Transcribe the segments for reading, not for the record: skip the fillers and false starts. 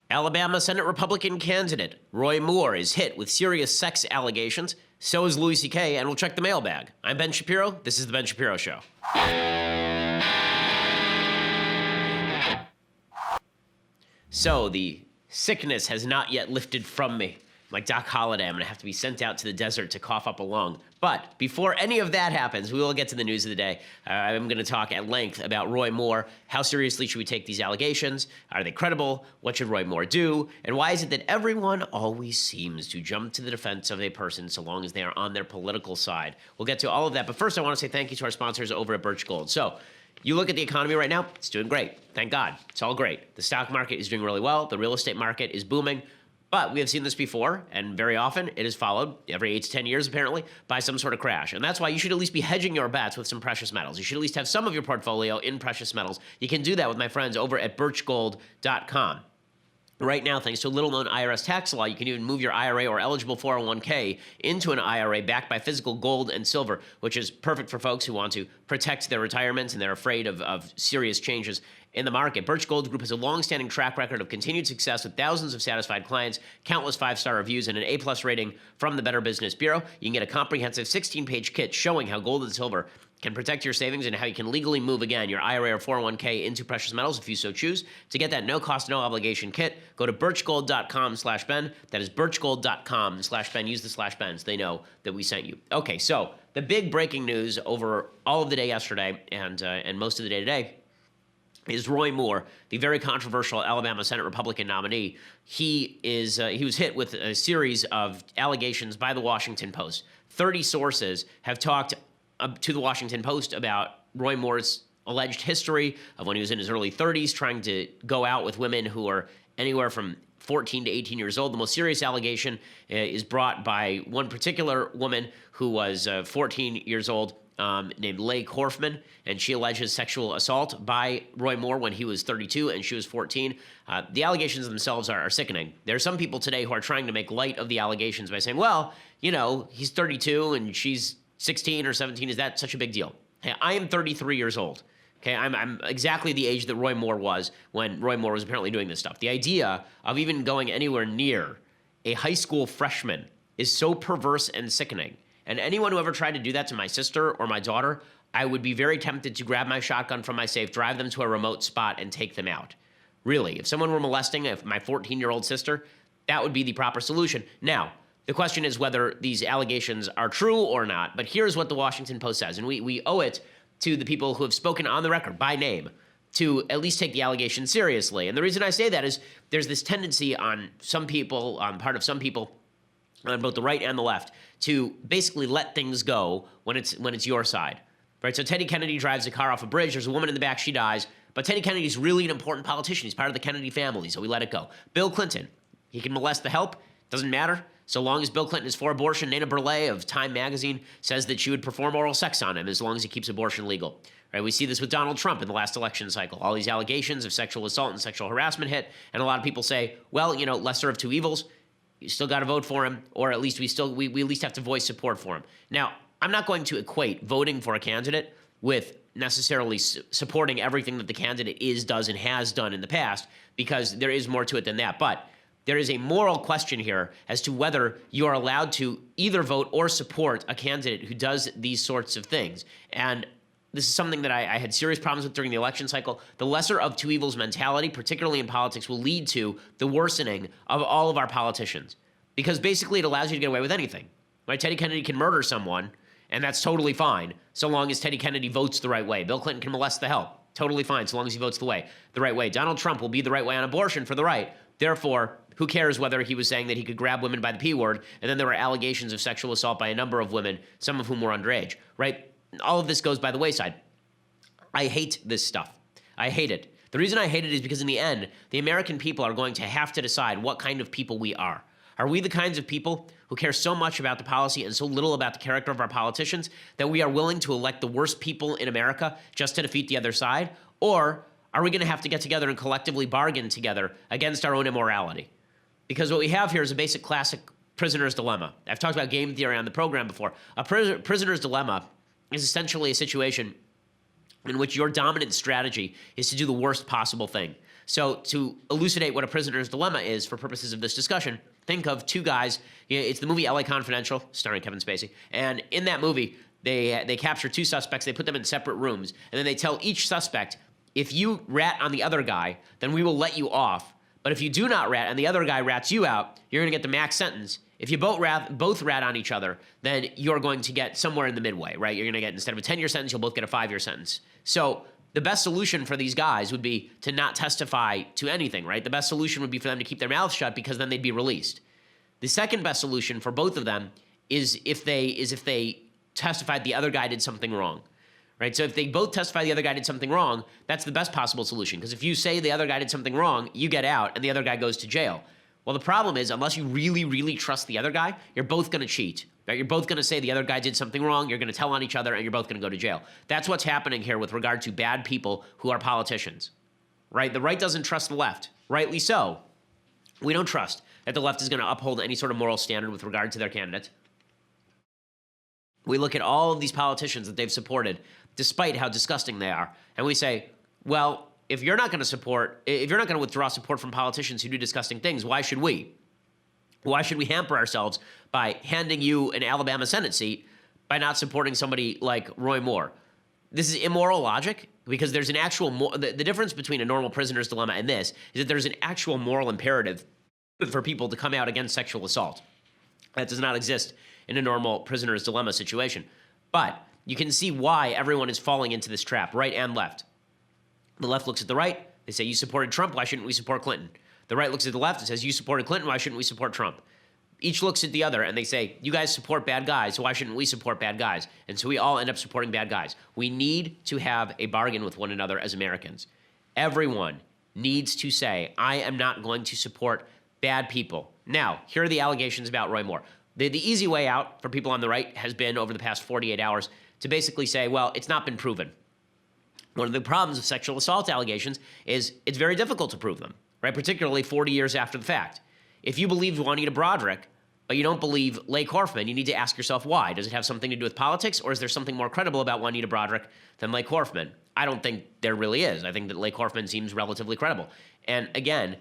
Alabama Senate Republican candidate Roy Moore is hit with serious sex allegations. So is Louis C.K., and we'll check the mailbag. I'm Ben Shapiro. This is The Ben Shapiro Show. So the sickness has not yet lifted from me. Like Doc Holliday, I'm going to have to be sent out to the desert to cough up a lung. But before any of that happens, we will get to the news of the day. I'm going to talk at length about Roy Moore. How seriously should we take these allegations? Are they credible? What should Roy Moore do? And why is it that everyone always seems to jump to the defense of a person so long as they are on their political side? We'll get to all of that. But first, I want to say thank you to our sponsors over at Birch Gold. So, you look at the economy right now, it's doing great. Thank God. It's all great. The stock market is doing really well. The real estate market is booming. But we have seen this before, and very often it is followed, every 8 to 10 years apparently, by some sort of crash. And that's why you should at least be hedging your bets with some precious metals. You should at least have some of your portfolio in precious metals. You can do that with my friends over at birchgold.com. Right now, thanks to a little-known IRS tax law, you can even move your IRA or eligible 401k into an IRA backed by physical gold and silver, which is perfect for folks who want to protect their retirements and they're afraid of serious changes in the market. Birch Gold Group has a long-standing track record of continued success with thousands of satisfied clients, countless 5-star reviews, and an A-plus rating from the Better Business Bureau. You can get a comprehensive 16-page kit showing how gold and silver can protect your savings and how you can legally move, again, your IRA or 401k into precious metals if you so choose. To get that no-cost, no-obligation kit, go to birchgold.com/Ben. That is birchgold.com/Ben. Use the /Ben so they know that we sent you. Okay, so the big breaking news over all of the day yesterday and most of the day today is Roy Moore, the very controversial Alabama Senate Republican nominee. He was hit with a series of allegations by the Washington Post. 30 sources have talked to the Washington Post about Roy Moore's alleged history of when he was in his early 30s, trying to go out with women who are anywhere from 14 to 18 years old. The most serious allegation is brought by one particular woman who was 14 years old, named Leigh Korfman, and she alleges sexual assault by Roy Moore when he was 32 and she was 14. The allegations themselves are sickening. There are some people today who are trying to make light of the allegations by saying, well, you know, he's 32 and she's 16 or 17. Is that such a big deal? Hey, I am 33 years old. Okay, I'm exactly the age that Roy Moore was when Roy Moore was apparently doing this stuff. The idea of even going anywhere near a high school freshman is so perverse and sickening. And anyone who ever tried to do that to my sister or my daughter, I would be very tempted to grab my shotgun from my safe, drive them to a remote spot, and take them out. Really, if someone were molesting my 14-year-old sister, that would be the proper solution. Now, the question is whether these allegations are true or not, but here's what the Washington Post says, and we owe it to the people who have spoken on the record by name to at least take the allegations seriously. And the reason I say that is there's this tendency on some people, on part of some people, on both the right and the left, to basically let things go when it's your side, right? So Teddy Kennedy drives a car off a bridge. There's a woman in the back. She dies. But Teddy Kennedy's really an important politician. He's part of the Kennedy family, so we let it go. Bill Clinton, he can molest the help. Doesn't matter. So long as Bill Clinton is for abortion, Nana Burleigh of Time magazine says that she would perform oral sex on him as long as he keeps abortion legal. Right? We see this with Donald Trump in the last election cycle. All these allegations of sexual assault and sexual harassment hit, and a lot of people say, well, you know, lesser of two evils. You still got to vote for him, or at least we at least have to voice support for him. Now, I'm not going to equate voting for a candidate with necessarily supporting everything that the candidate does, and has done in the past, because there is more to it than that. But there is a moral question here as to whether you are allowed to either vote or support a candidate who does these sorts of things. And this is something that I had serious problems with during the election cycle. The lesser of two evils mentality, particularly in politics, will lead to the worsening of all of our politicians. Because basically it allows you to get away with anything. Right? Teddy Kennedy can murder someone, and that's totally fine, so long as Teddy Kennedy votes the right way. Bill Clinton can molest the help. Totally fine, so long as he votes the right way. Donald Trump will be the right way on abortion for the right. Therefore, who cares whether he was saying that he could grab women by the P word, and then there were allegations of sexual assault by a number of women, some of whom were underage, right? All of this goes by the wayside. I hate this stuff. I hate it. The reason I hate it is because in the end, the American people are going to have to decide what kind of people we are. Are we the kinds of people who care so much about the policy and so little about the character of our politicians that we are willing to elect the worst people in America just to defeat the other side? Or are we going to have to get together and collectively bargain together against our own immorality? Because what we have here is a basic classic prisoner's dilemma. I've talked about game theory on the program before. A prisoner's dilemma is essentially a situation in which your dominant strategy is to do the worst possible thing. So to elucidate what a prisoner's dilemma is for purposes of this discussion, think of two guys. It's the movie LA Confidential, starring Kevin Spacey. And in that movie, they capture two suspects. They put them in separate rooms. And then they tell each suspect, if you rat on the other guy, then we will let you off. But if you do not rat and the other guy rats you out, you're going to get the max sentence. If you both rat on each other, then you're going to get somewhere in the midway, right? You're going to get, instead of a 10-year sentence, you'll both get a 5-year sentence. So the best solution for these guys would be to not testify to anything, right? The best solution would be for them to keep their mouths shut because then they'd be released. The second best solution for both of them is if they testified the other guy did something wrong, right? So if they both testify the other guy did something wrong, that's the best possible solution. Because if you say the other guy did something wrong, you get out and the other guy goes to jail. Well, the problem is, unless you really, really trust the other guy, you're both going to cheat. Right? You're both going to say the other guy did something wrong, you're going to tell on each other, and you're both going to go to jail. That's what's happening here with regard to bad people who are politicians. Right? The right doesn't trust the left. Rightly so. We don't trust that the left is going to uphold any sort of moral standard with regard to their candidates. We look at all of these politicians that they've supported, despite how disgusting they are, and we say, well, if you're not going to withdraw support from politicians who do disgusting things, why should we? Why should we hamper ourselves by handing you an Alabama Senate seat by not supporting somebody like Roy Moore? This is immoral logic because there's an actual, the difference between a normal prisoner's dilemma and this is that there's an actual moral imperative for people to come out against sexual assault. That does not exist in a normal prisoner's dilemma situation. But you can see why everyone is falling into this trap, right and left. The left looks at the right. They say, you supported Trump. Why shouldn't we support Clinton? The right looks at the left and says, you supported Clinton. Why shouldn't we support Trump? Each looks at the other and they say, you guys support bad guys, so why shouldn't we support bad guys? And so we all end up supporting bad guys. We need to have a bargain with one another as Americans. Everyone needs to say, I am not going to support bad people. Now, here are the allegations about Roy Moore. The easy way out for people on the right has been over the past 48 hours to basically say, well, it's not been proven. One of the problems of sexual assault allegations is it's very difficult to prove them, right? Particularly 40 years after the fact. If you believe Juanita Broaddrick, but you don't believe Leigh Korfman, you need to ask yourself why. Does it have something to do with politics, or is there something more credible about Juanita Broaddrick than Leigh Korfman? I don't think there really is. I think that Leigh Korfman seems relatively credible. And again,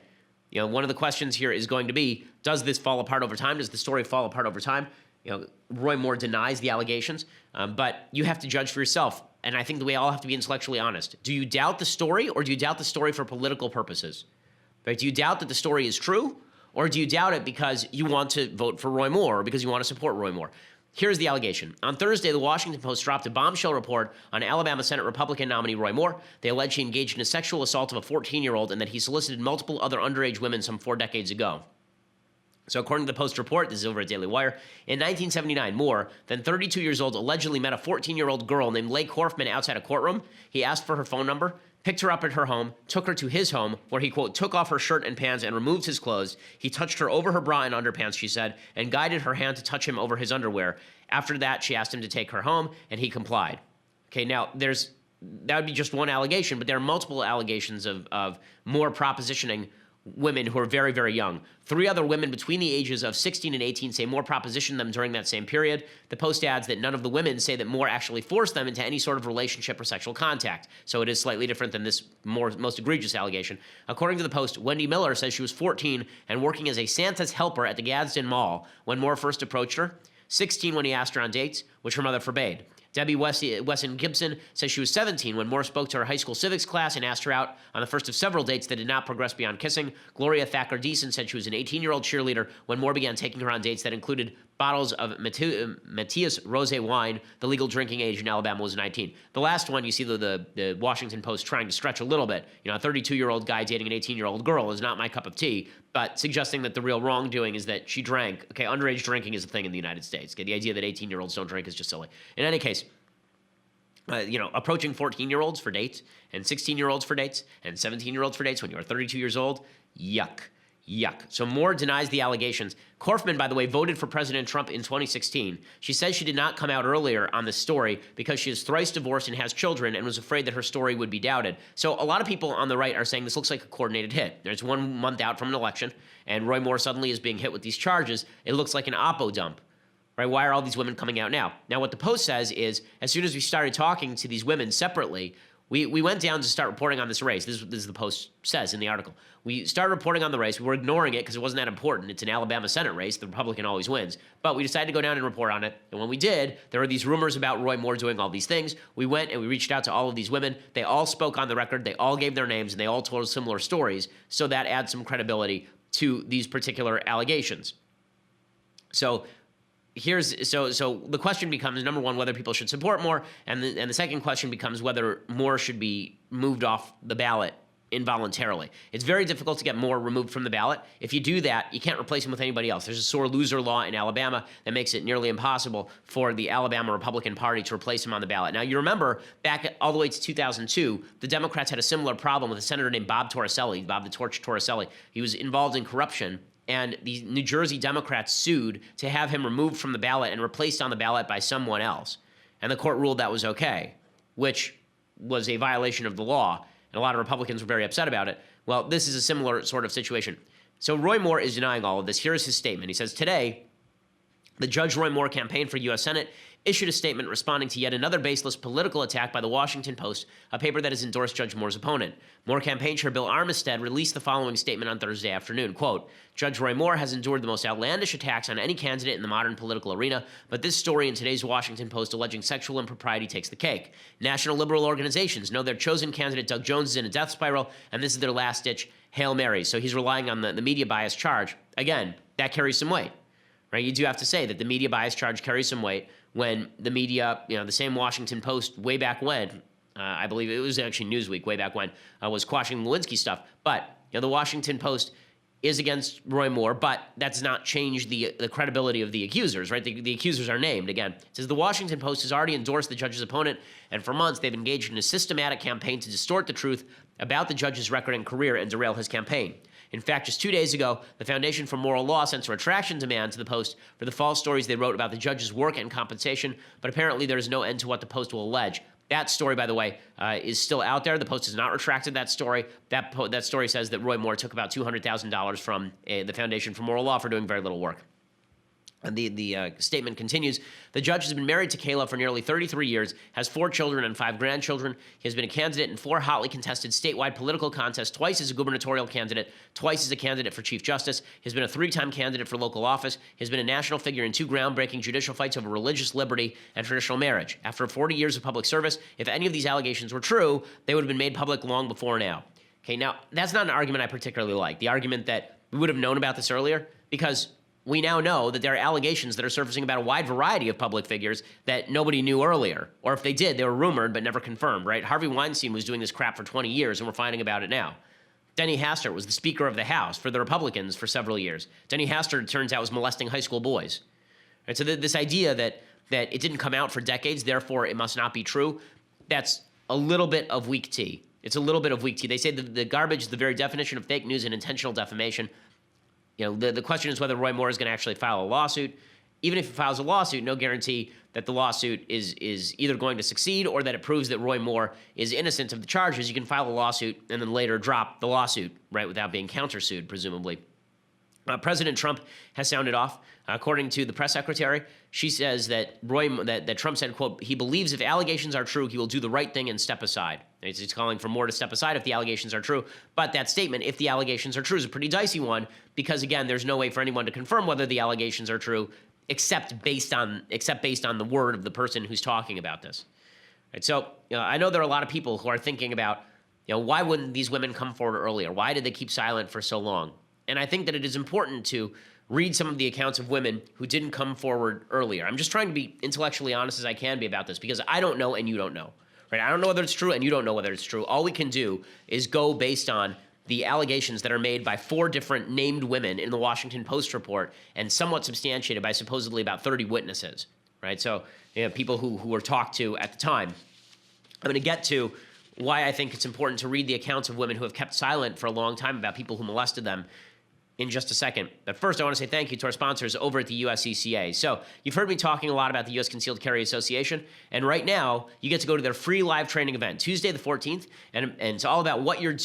one of the questions here is going to be, does this fall apart over time? Does the story fall apart over time? Roy Moore denies the allegations, but you have to judge for yourself. And I think that we all have to be intellectually honest. Do you doubt the story, or do you doubt the story for political purposes? Right? Do you doubt that the story is true, or do you doubt it because you want to vote for Roy Moore or because you want to support Roy Moore? Here's the allegation. On Thursday, the Washington Post dropped a bombshell report on Alabama Senate Republican nominee Roy Moore. They allege he engaged in a sexual assault of a 14-year-old and that he solicited multiple other underage women some 4 decades ago. So according to the Post report, this is over at Daily Wire, in 1979, Moore, then 32 years old, allegedly met a 14-year-old girl named Leigh Korfman outside a courtroom. He asked for her phone number, picked her up at her home, took her to his home, where he, quote, took off her shirt and pants and removed his clothes. He touched her over her bra and underpants, she said, and guided her hand to touch him over his underwear. After that, she asked him to take her home, and he complied. Okay, now, that would be just one allegation, but there are multiple allegations of Moore propositioning women who are very, very young. 3 other women between the ages of 16 and 18 say Moore propositioned them during that same period. The Post adds that none of the women say that Moore actually forced them into any sort of relationship or sexual contact. So it is slightly different than this most egregious allegation. According to the Post, Wendy Miller says she was 14 and working as a Santa's helper at the Gadsden Mall when Moore first approached her, 16 when he asked her on dates, which her mother forbade. Debbie Wesson Gibson says she was 17 when Moore spoke to her high school civics class and asked her out on the first of several dates that did not progress beyond kissing. Gloria Thacker Deason said she was an 18-year-old cheerleader when Moore began taking her on dates that included bottles of Matthias Rosé wine. The legal drinking age in Alabama was 19. The last one, you see the Washington Post trying to stretch a little bit. A 32-year-old guy dating an 18-year-old girl is not my cup of tea, but suggesting that the real wrongdoing is that she drank. Okay, underage drinking is a thing in the United States. Okay, the idea that 18-year-olds don't drink is just silly. In any case, approaching 14-year-olds for dates and 16-year-olds for dates and 17-year-olds for dates when you are 32 years old, yuck. Yuck. So Moore denies the allegations. Korfman, by the way, voted for President Trump in 2016. She says she did not come out earlier on this story because she is thrice divorced and has children and was afraid that her story would be doubted. So a lot of people on the right are saying this looks like a coordinated hit. There's 1 month out from an election, and Roy Moore suddenly is being hit with these charges. It looks like an oppo dump. Right? Why are all these women coming out now? Now, what the Post says is, as soon as we started talking to these women separately, We went down to start reporting on this race. This is the Post says in the article. We started reporting on the race. We were ignoring it because it wasn't that important. It's an Alabama Senate race. The Republican always wins. But we decided to go down and report on it. And when we did, there were these rumors about Roy Moore doing all these things. We went and we reached out to all of these women. They all spoke on the record. They all gave their names, and they all told similar stories. So that adds some credibility to these particular allegations. So the question becomes, number one, whether people should support Moore, and the second question becomes whether Moore should be moved off the ballot involuntarily. It's very difficult to get Moore removed from the ballot. If you do that, you can't replace him with anybody else. There's a sore loser law in Alabama that makes it nearly impossible for the Alabama Republican Party to replace him on the ballot. Now, you remember back all the way to 2002, the Democrats had a similar problem with a senator named Bob Torricelli, Bob the Torch Torricelli. He was involved in corruption, and the New Jersey Democrats sued to have him removed from the ballot and replaced on the ballot by someone else. And the court ruled that was okay, which was a violation of the law, and a lot of Republicans were very upset about it. Well, this is a similar sort of situation. So Roy Moore is denying all of this. Here's his statement. He says, today, the Judge Roy Moore campaign for U.S. Senate issued a statement responding to yet another baseless political attack by the Washington Post, a paper that has endorsed Judge Moore's opponent. Moore campaign chair Bill Armistead released the following statement on Thursday afternoon, quote, Judge Roy Moore has endured the most outlandish attacks on any candidate in the modern political arena, but this story in today's Washington Post alleging sexual impropriety takes the cake. National liberal organizations know their chosen candidate, Doug Jones, is in a death spiral, and this is their last-ditch Hail Mary. So he's relying on the media bias charge. Again, that carries some weight, right? You do have to say that the media bias charge carries some weight when the media, the same Washington Post way back when, I believe it was actually Newsweek way back when, was quashing Lewinsky stuff. But the Washington Post is against Roy Moore, but that's not changed the credibility of the accusers, right? The accusers are named. Again, it says the Washington Post has already endorsed the judge's opponent, and for months they've engaged in a systematic campaign to distort the truth about the judge's record and career and derail his campaign. In fact, just 2 days ago, the Foundation for Moral Law sent a retraction demand to the Post for the false stories they wrote about the judge's work and compensation, but apparently there is no end to what the Post will allege. That story, by the way, is still out there. The Post has not retracted that story. That story says that Roy Moore took about $200,000 from the Foundation for Moral Law for doing very little work. And the statement continues, the judge has been married to Kayla for nearly 33 years, has 4 children and 5 grandchildren. He has been a candidate in 4 hotly contested statewide political contests, twice as a gubernatorial candidate, twice as a candidate for Chief Justice. He has been a 3-time candidate for local office. He has been a national figure in 2 groundbreaking judicial fights over religious liberty and traditional marriage. After 40 years of public service, if any of these allegations were true, they would have been made public long before now. Okay, now, that's not an argument I particularly like, the argument that we would have known about this earlier, because we now know that there are allegations that are surfacing about a wide variety of public figures that nobody knew earlier. Or if they did, they were rumored but never confirmed, right? Harvey Weinstein was doing this crap for 20 years, and we're finding about it now. Denny Hastert was the Speaker of the House for the Republicans for several years. Denny Hastert, it turns out, was molesting high school boys. Right? So this idea that it didn't come out for decades, therefore it must not be true, that's a little bit of weak tea. It's a little bit of weak tea. They say that the garbage is the very definition of fake news and intentional defamation. The question is whether Roy Moore is going to actually file a lawsuit. Even if he files a lawsuit, no guarantee that the lawsuit is either going to succeed or that it proves that Roy Moore is innocent of the charges. You can file a lawsuit and then later drop the lawsuit, right, without being countersued, presumably. President Trump has sounded off. According to the press secretary, she says that that Trump said, quote, he believes if allegations are true, he will do the right thing and step aside. He's calling for Moore to step aside if the allegations are true. But that statement, if the allegations are true, is a pretty dicey one because, again, there's no way for anyone to confirm whether the allegations are true except based on the word of the person who's talking about this. Right, so I know there are a lot of people who are thinking about, why wouldn't these women come forward earlier? Why did they keep silent for so long? And I think that it is important to read some of the accounts of women who didn't come forward earlier. I'm just trying to be intellectually honest as I can be about this because I don't know and you don't know. Right? I don't know whether it's true and you don't know whether it's true. All we can do is go based on the allegations that are made by 4 different named women in the Washington Post report and somewhat substantiated by supposedly about 30 witnesses. Right? So people who were talked to at the time. I'm going to get to why I think it's important to read the accounts of women who have kept silent for a long time about people who molested them in just a second. But first, I want to say thank you to our sponsors over at the USCCA. So you've heard me talking a lot about the U.S. Concealed Carry Association, and right now you get to go to their free live training event, Tuesday the 14th, and it's all about what you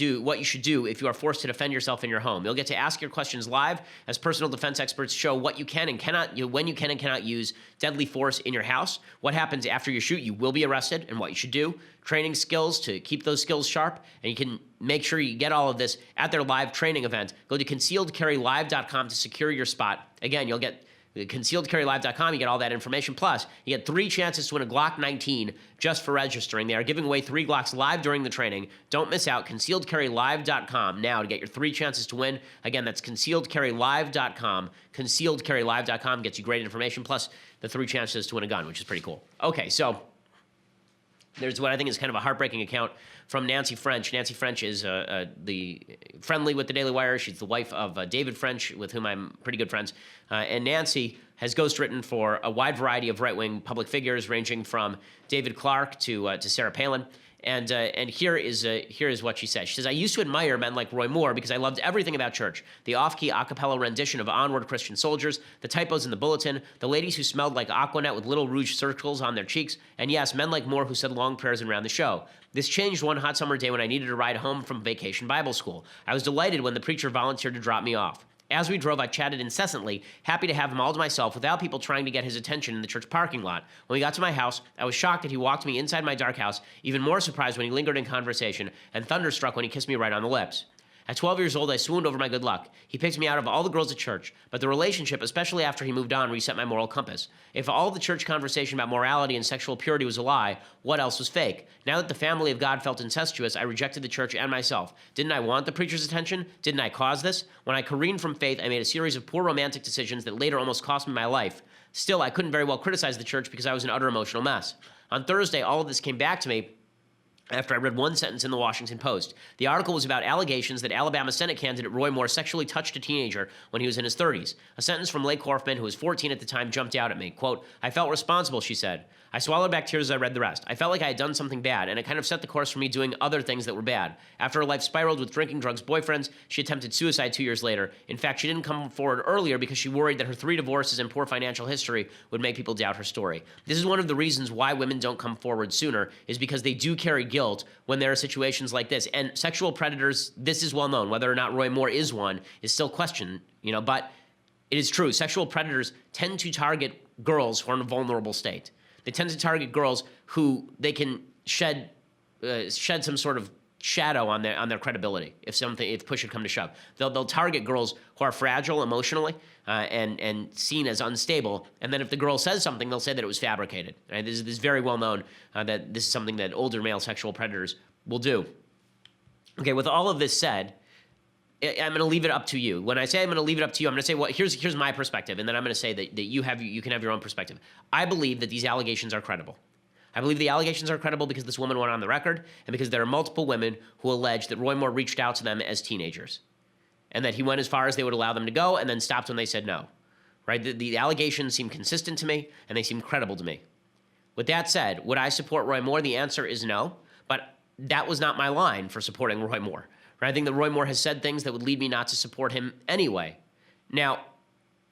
should do if you are forced to defend yourself in your home. You'll get to ask your questions live as personal defense experts show what you can and cannot, when you can and cannot use deadly force in your house, what happens after you shoot, you will be arrested, and what you should do, training skills to keep those skills sharp, and you can make sure you get all of this at their live training event. Go to concealedcarrylive.com to secure your spot. Again, you'll get concealedcarrylive.com, you get all that information. Plus, you get 3 chances to win a Glock 19 just for registering. They are giving away 3 Glocks live during the training. Don't miss out. Concealedcarrylive.com now to get your 3 chances to win. Again, that's concealedcarrylive.com. Concealedcarrylive.com gets you great information, plus the 3 chances to win a gun, which is pretty cool. Okay, so there's what I think is kind of a heartbreaking account from Nancy French. Nancy French is the friendly with the Daily Wire. She's the wife of David French, with whom I'm pretty good friends. And Nancy has ghostwritten for a wide variety of right-wing public figures, ranging from David Clark to Sarah Palin. And here is what she says. She says, I used to admire men like Roy Moore because I loved everything about church. The off-key a cappella rendition of Onward Christian Soldiers, the typos in the bulletin, the ladies who smelled like Aquanet with little rouge circles on their cheeks, and yes, men like Moore who said long prayers around the show. This changed one hot summer day when I needed a ride home from vacation Bible school. I was delighted when the preacher volunteered to drop me off. As we drove, I chatted incessantly, happy to have him all to myself without people trying to get his attention in the church parking lot. When we got to my house, I was shocked that he walked me inside my dark house, even more surprised when he lingered in conversation, and thunderstruck when he kissed me right on the lips. At 12 years old, I swooned over my good luck. He picked me out of all the girls at church, but the relationship, especially after he moved on, reset my moral compass. If all the church conversation about morality and sexual purity was a lie, what else was fake? Now that the family of God felt incestuous, I rejected the church and myself. Didn't I want the preacher's attention? Didn't I cause this? When I careened from faith, I made a series of poor romantic decisions that later almost cost me my life. Still, I couldn't very well criticize the church because I was an utter emotional mess. On Thursday, all of this came back to me after I read one sentence in the Washington Post. The article was about allegations that Alabama Senate candidate Roy Moore sexually touched a teenager when he was in his 30s. A sentence from Leigh Korfman, who was 14 at the time, jumped out at me. Quote, I felt responsible, she said. I swallowed back tears as I read the rest. I felt like I had done something bad, and it kind of set the course for me doing other things that were bad. After her life spiraled with drinking, drugs, boyfriends, she attempted suicide 2 years later. In fact, she didn't come forward earlier because she worried that her 3 divorces and poor financial history would make people doubt her story. This is one of the reasons why women don't come forward sooner, is because they do carry guilt when there are situations like this. And sexual predators, this is well known. Whether or not Roy Moore is one is still questioned, but it is true. Sexual predators tend to target girls who are in a vulnerable state. They tend to target girls who they can shed some sort of shadow on their credibility if push should come to shove. They'll target girls who are fragile emotionally and seen as unstable, and then if the girl says something, they'll say that it was fabricated. Right? This is very well known that this is something that older male sexual predators will do. Okay, with all of this said, I'm going to leave it up to you. When I say I'm going to leave it up to you, I'm going to say, well, here's my perspective, and then I'm going to say that you can have your own perspective. I believe that these allegations are credible. I believe the allegations are credible because this woman went on the record, and because there are multiple women who allege that Roy Moore reached out to them as teenagers, and that he went as far as they would allow them to go, and then stopped when they said no. Right? The allegations seem consistent to me, and they seem credible to me. With that said, would I support Roy Moore? The answer is no, but that was not my line for supporting Roy Moore. I think that Roy Moore has said things that would lead me not to support him anyway. Now,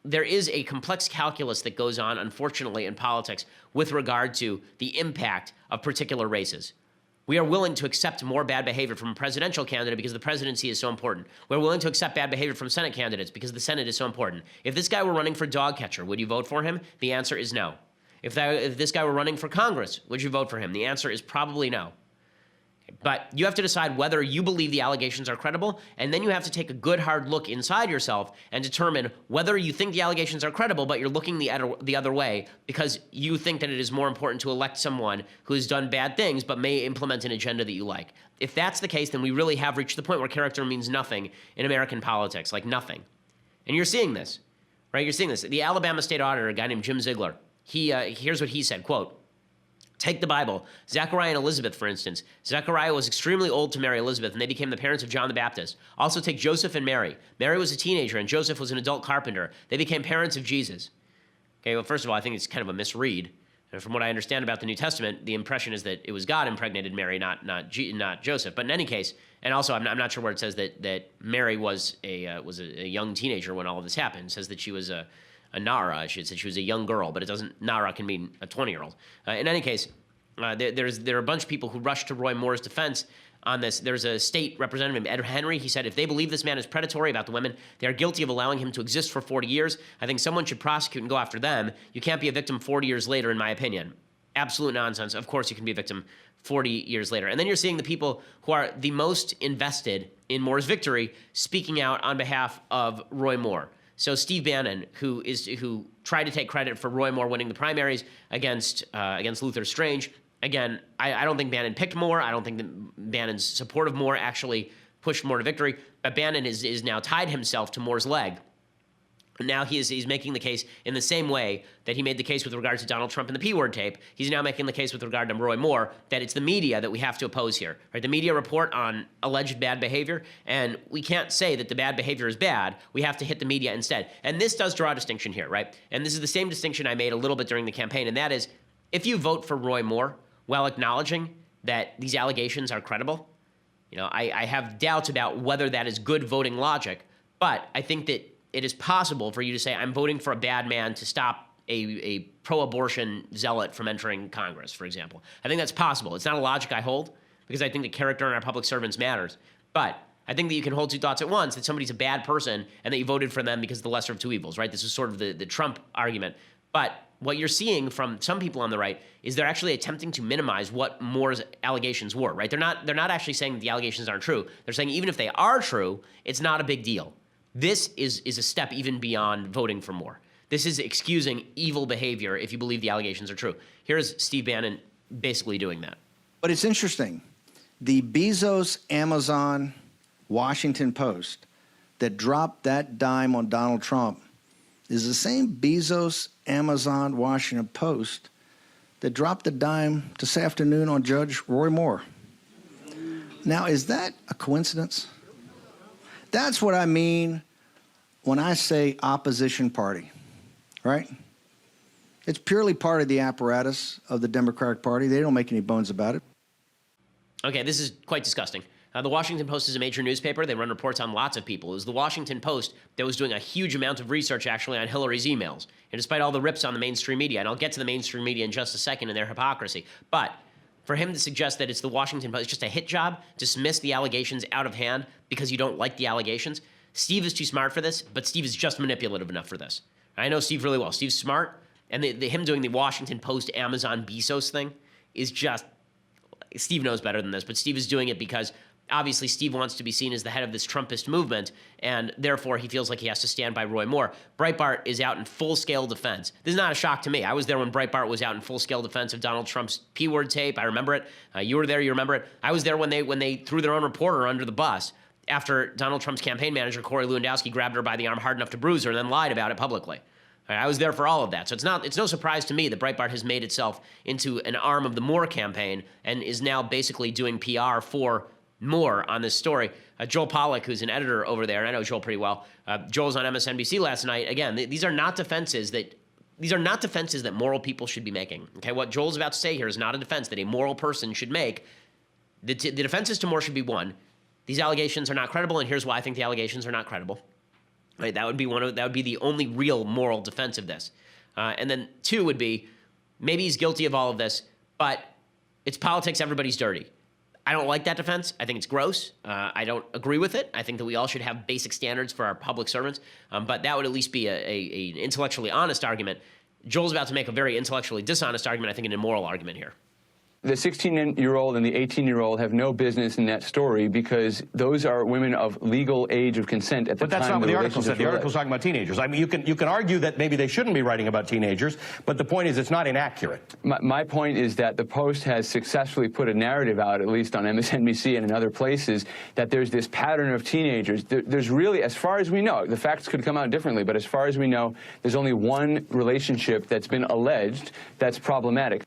there is a complex calculus that goes on, unfortunately, in politics with regard to the impact of particular races. We are willing to accept more bad behavior from a presidential candidate because the presidency is so important. We're willing to accept bad behavior from Senate candidates because the Senate is so important. If this guy were running for dog catcher, would you vote for him? The answer is no. If this guy were running for Congress, would you vote for him? The answer is probably no. But you have to decide whether you believe the allegations are credible, and then you have to take a good hard look inside yourself and determine whether you think the allegations are credible, but you're looking the other way because you think that it is more important to elect someone who has done bad things but may implement an agenda that you like. If that's the case, then we really have reached the point where character means nothing in American politics, like nothing. And you're seeing this, right? You're seeing this. The Alabama state auditor, a guy named Jim Ziegler, here's what he said, quote, take the Bible. Zechariah and Elizabeth, for instance. Zechariah was extremely old to marry Elizabeth, and they became the parents of John the Baptist. Also take Joseph and Mary. Mary was a teenager, and Joseph was an adult carpenter. They became parents of Jesus. Okay, well, first of all, I think it's kind of a misread. And from what I understand about the New Testament, the impression is that it was God impregnated Mary, not Joseph. But in any case, and also I'm not sure where it says that Mary was a young teenager when all of this happened. It says that she was a Nara. I should say she was a young girl, but it doesn't. Nara can mean a 20-year-old. In any case, there are a bunch of people who rushed to Roy Moore's defense on this. There's a state representative, Ed Henry. He said, if they believe this man is predatory about the women, they are guilty of allowing him to exist for 40 years. I think someone should prosecute and go after them. You can't be a victim 40 years later, in my opinion. Absolute nonsense. Of course you can be a victim 40 years later. And then you're seeing the people who are the most invested in Moore's victory speaking out on behalf of Roy Moore. So Steve Bannon, who tried to take credit for Roy Moore winning the primaries against Luther Strange. Again, I don't think Bannon picked Moore. I don't think that Bannon's support of Moore actually pushed Moore to victory. But Bannon is now tied himself to Moore's leg. Now he's making the case in the same way that he made the case with regard to Donald Trump and the P-word tape. He's now making the case with regard to Roy Moore that it's the media that we have to oppose here. Right? The media report on alleged bad behavior, and we can't say that the bad behavior is bad. We have to hit the media instead. And this does draw a distinction here, right? And this is the same distinction I made a little bit during the campaign, and that is if you vote for Roy Moore while acknowledging that these allegations are credible, I have doubts about whether that is good voting logic, but I think that it is possible for you to say, I'm voting for a bad man to stop a pro-abortion zealot from entering Congress, for example. I think that's possible. It's not a logic I hold, because I think the character in our public servants matters. But I think that you can hold two thoughts at once, that somebody's a bad person and that you voted for them because of the lesser of two evils, right? This is sort of the Trump argument. But what you're seeing from some people on the right is they're actually attempting to minimize what Moore's allegations were, right? They're not actually saying that the allegations aren't true. They're saying even if they are true, it's not a big deal. This is a step even beyond voting for Moore. This is excusing evil behavior if you believe the allegations are true. Here's Steve Bannon basically doing that. But it's interesting. The Bezos, Amazon, Washington Post that dropped that dime on Donald Trump is the same Bezos, Amazon, Washington Post that dropped the dime this afternoon on Judge Roy Moore. Now, is that a coincidence? That's what I mean when I say opposition party, right? It's purely part of the apparatus of the Democratic Party. They don't make any bones about it. Okay, this is quite disgusting. The Washington Post is a major newspaper. They run reports on lots of people. It was the Washington Post that was doing a huge amount of research actually on Hillary's emails. And despite all the rips on the mainstream media, and I'll get to the mainstream media in just a second and their hypocrisy, but for him to suggest that it's the Washington Post, it's just a hit job, dismiss the allegations out of hand because you don't like the allegations. Steve is too smart for this, but Steve is just manipulative enough for this. I know Steve really well. Steve's smart, and him doing the Washington Post, Amazon, Bezos thing is just, Steve knows better than this, but Steve is doing it because obviously Steve wants to be seen as the head of this Trumpist movement, and therefore he feels like he has to stand by Roy Moore. Breitbart is out in full-scale defense. This is not a shock to me. I was there when Breitbart was out in full-scale defense of Donald Trump's P-word tape. I remember it. You were there. You remember it. I was there when they threw their own reporter under the bus after Donald Trump's campaign manager, Corey Lewandowski, grabbed her by the arm hard enough to bruise her and then lied about it publicly. I was there for all of that. So it's no surprise to me that Breitbart has made itself into an arm of the Moore campaign and is now basically doing PR for Moore on this story. Joel Pollack, who's an editor over there, and I know Joel pretty well. Joel's on MSNBC last night. Again, these are not defenses that moral people should be making. Okay, what Joel's about to say here is not a defense that a moral person should make. The defenses to Moore should be one: these allegations are not credible, and here's why I think the allegations are not credible. Right, that would be the only real moral defense of this. And then two would be maybe he's guilty of all of this, but it's politics. Everybody's dirty. I don't like that defense. I think it's gross. I don't agree with it. I think that we all should have basic standards for our public servants, but that would at least be an intellectually honest argument. Joel's about to make a very intellectually dishonest argument, I think an immoral argument here. The 16-year-old and the 18-year-old have no business in that story because those are women of legal age of consent at the time. But that's not what the article said. The article's talking about teenagers. I mean, you can argue that maybe they shouldn't be writing about teenagers, but the point is it's not inaccurate. My point is that the Post has successfully put a narrative out, at least on MSNBC and in other places, that there's this pattern of teenagers. There's really, as far as we know, the facts could come out differently, but as far as we know, there's only one relationship that's been alleged that's problematic.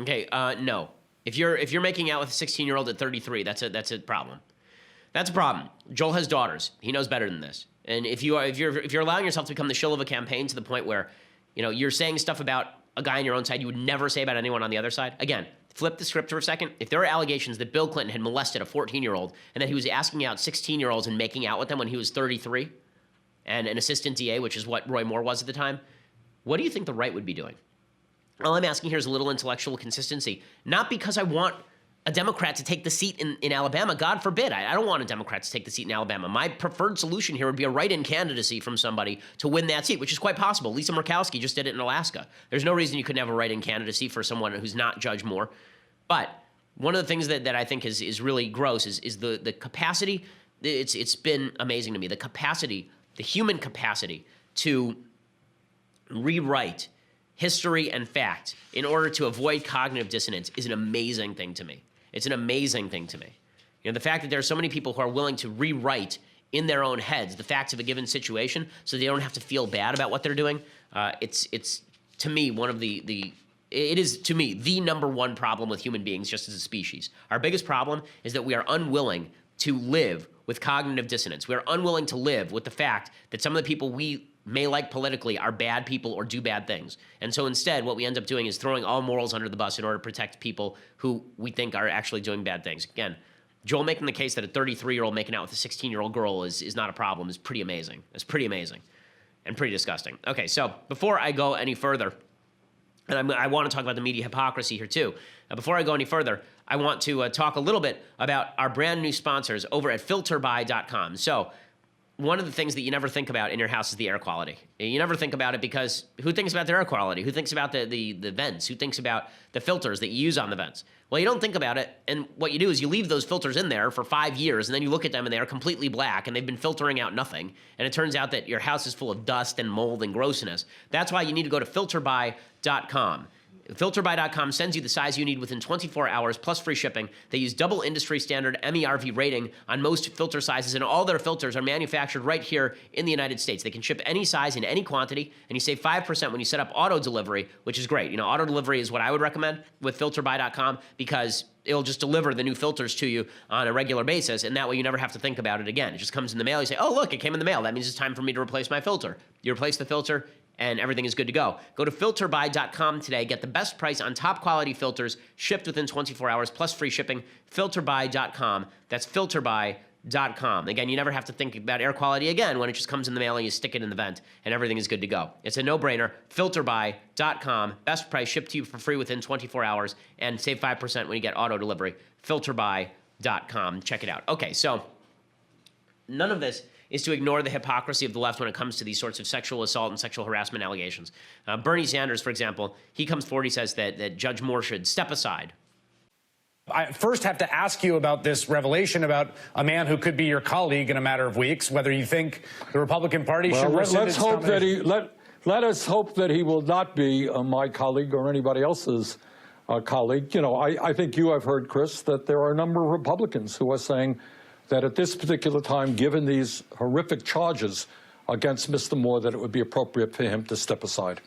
Okay, no. If you're making out with a 16-year-old at 33, that's a problem. That's a problem. Joel has daughters. He knows better than this. And if you're allowing yourself to become the shill of a campaign to the point where, you're saying stuff about a guy on your own side you would never say about anyone on the other side? Again, flip the script for a second. If there are allegations that Bill Clinton had molested a 14-year-old and that he was asking out 16-year-olds and making out with them when he was 33 and an assistant DA, which is what Roy Moore was at the time, what do you think the right would be doing? All I'm asking here is a little intellectual consistency. Not because I want a Democrat to take the seat in Alabama. God forbid. I don't want a Democrat to take the seat in Alabama. My preferred solution here would be a write-in candidacy from somebody to win that seat, which is quite possible. Lisa Murkowski just did it in Alaska. There's no reason you couldn't have a write-in candidacy for someone who's not Judge Moore. But one of the things that I think is really gross is the capacity. It's been amazing to me. The capacity, the human capacity to rewrite history and fact in order to avoid cognitive dissonance is an amazing thing to me. It's an amazing thing to me. You know, the fact that there are so many people who are willing to rewrite in their own heads the facts of a given situation so they don't have to feel bad about what they're doing, it's to me one of it is to me the number one problem with human beings just as a species. Our biggest problem is that we are unwilling to live with cognitive dissonance. We are unwilling to live with the fact that some of the people we may like politically are bad people or do bad things. And so instead, what we end up doing is throwing all morals under the bus in order to protect people who we think are actually doing bad things. Again, Joel making the case that a 33-year-old making out with a 16-year-old girl is not a problem is pretty amazing. It's pretty amazing and pretty disgusting. Okay, so before I go any further, and I want to talk about the media hypocrisy here too. Before I go any further, I want to talk a little bit about our brand new sponsors over at filterby.com. So one of the things that you never think about in your house is the air quality. You never think about it because who thinks about the air quality? Who thinks about the vents? Who thinks about the filters that you use on the vents? Well, you don't think about it, and what you do is you leave those filters in there for 5 years, and then you look at them and they are completely black, and they've been filtering out nothing, and it turns out that your house is full of dust and mold and grossness. That's why you need to go to filterby.com. Filterby.com sends you the size you need within 24 hours plus free shipping. They use double industry standard MERV rating on most filter sizes, and all their filters are manufactured right here in the United States. They can ship any size in any quantity, and you save 5% when you set up auto delivery, which is great. You know, auto delivery is what I would recommend with filterby.com because it'll just deliver the new filters to you on a regular basis, and that way you never have to think about it again. It just comes in the mail. You say, oh, look, it came in the mail. That means it's time for me to replace my filter. You replace the filter, and everything is good to go. Go to filterby.com today. Get the best price on top quality filters shipped within 24 hours plus free shipping. Filterby.com. That's filterby.com. Again, you never have to think about air quality again when it just comes in the mail and you stick it in the vent and everything is good to go. It's a no-brainer. Filterby.com. Best price shipped to you for free within 24 hours and save 5% when you get auto delivery. Filterby.com. Check it out. Okay, so none of this is to ignore the hypocrisy of the left when it comes to these sorts of sexual assault and sexual harassment allegations. Bernie Sanders, for example, he comes forward, he says that Judge Moore should step aside. I first have to ask you about this revelation about a man who could be your colleague in a matter of weeks, whether you think the Republican Party should rescind its nomination. Let us hope that he will not be my colleague or anybody else's colleague. You know, I think you have heard, Chris, that there are a number of Republicans who are saying that at this particular time, given these horrific charges against Mr. Moore, that it would be appropriate for him to step aside.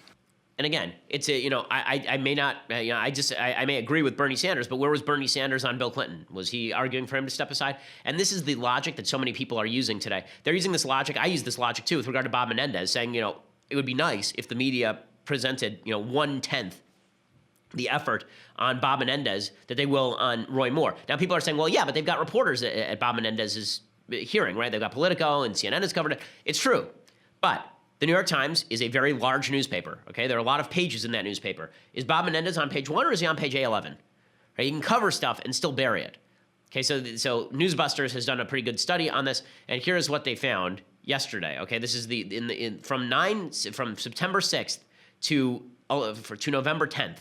And again, it's a, you know, I may not, you know, I may agree with Bernie Sanders, but where was Bernie Sanders on Bill Clinton? Was he arguing for him to step aside? And this is the logic that so many people are using today. They're using this logic. I use this logic too with regard to Bob Menendez, saying, you know, it would be nice if the media presented, you know, 1/10 the effort on Bob Menendez that they will on Roy Moore. Now, people are saying, well, yeah, but they've got reporters at Bob Menendez's hearing, right? They've got Politico and CNN has covered it. It's true. But the New York Times is a very large newspaper, okay? There are a lot of pages in that newspaper. Is Bob Menendez on page 1 or is he on page A11? Right? You can cover stuff and still bury it. Okay, so Newsbusters has done a pretty good study on this, and here's what they found yesterday, okay? This is from September 6th to November 10th.